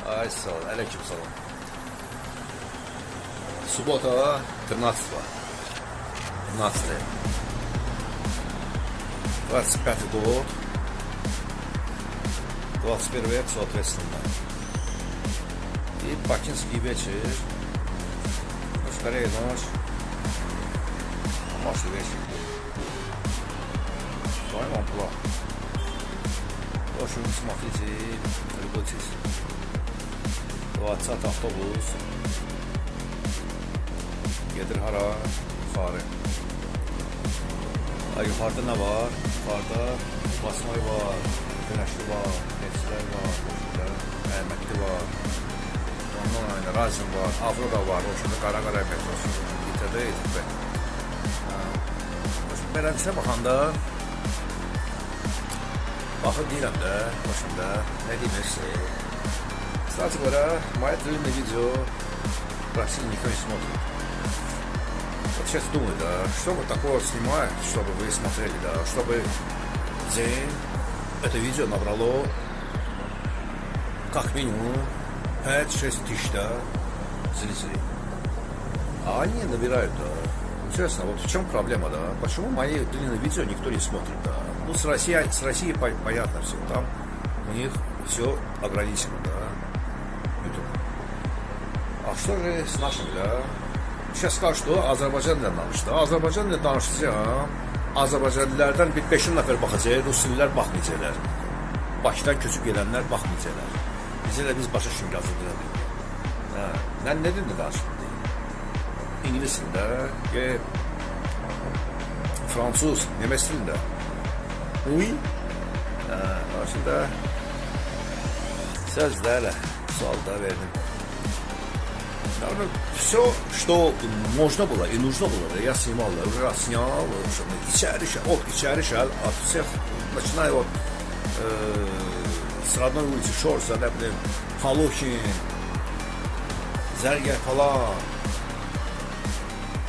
Ay, salam, aleyküm salam. Суббота, 13. 25 год, 21 век, соответственно. И бакинский вечер. Ну, скорее ночь. А может и вечер. С вами Амплуа. В общем, смотрите и любуйтесь. 20 автобус. Gedir hara? Yuxarı. Yuxarıda nə var? Yuxarıda Basmay var, Günəşli var, Neçlər var, Əhmədli var. Ondan aynı Razin var, Avroda var, o şurada Qaraqara metrosu. İTD, İTB. Beləncə baxanda baxıb deyirəm də, başımda, nə deyim, кстати говоря, мои длинные видео в России никто не смотрит. Вот сейчас думаю, да, что бы такого снимать, чтобы вы смотрели, да, чтобы день это видео набрало как минимум 5-6 тысяч, да, зрителей. А они набирают, да. Интересно, вот в чем проблема, да? Почему мои длинные видео никто не смотрит, да? Ну, с Россией понятно все, там у них все ограничено, да. А что же с нашими, да? Сейчас скажут, что Azərbaycanla danışdı. Azərbaycanla danışacağım. Azərbaycanlılardan bir 5 nəfər baxacaq, Rusillər baxmayacaqlar. Bakıdan köçüb gelənlər baxmayacaqlar. Bizə də biz başa düşün yazılır. Mən nə dildə danışdım? İngilis dilində, Fransız, Nemes dilində. Oui. Aslında sözlərlə sual da verdim. Все, что можно было и нужно было, я снимал, снял, içeri şel, от всех, начиная вот с родной улицы Шорса, Халухин, Зергер falan,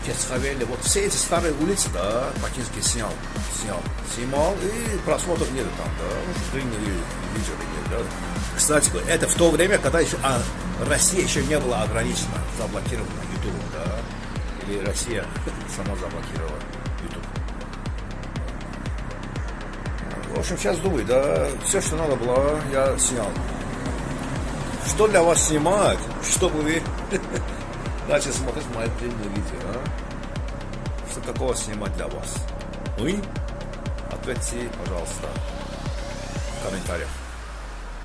Кецхавели, вот все эти старые улицы, да, бакинские снимал и просмотров нет там, да, длинные видео нет, да. Кстати, это в то время, когда еще Россия еще не была ограничена, заблокирована YouTube, да, или Россия сама заблокировала YouTube. В общем, сейчас думаю, да, все, что надо было, я снял. Что для вас снимать, чтобы вы начали смотреть мои длинные видео, а? Что такого снимать для вас? Вы? Ответьте, пожалуйста, в комментариях.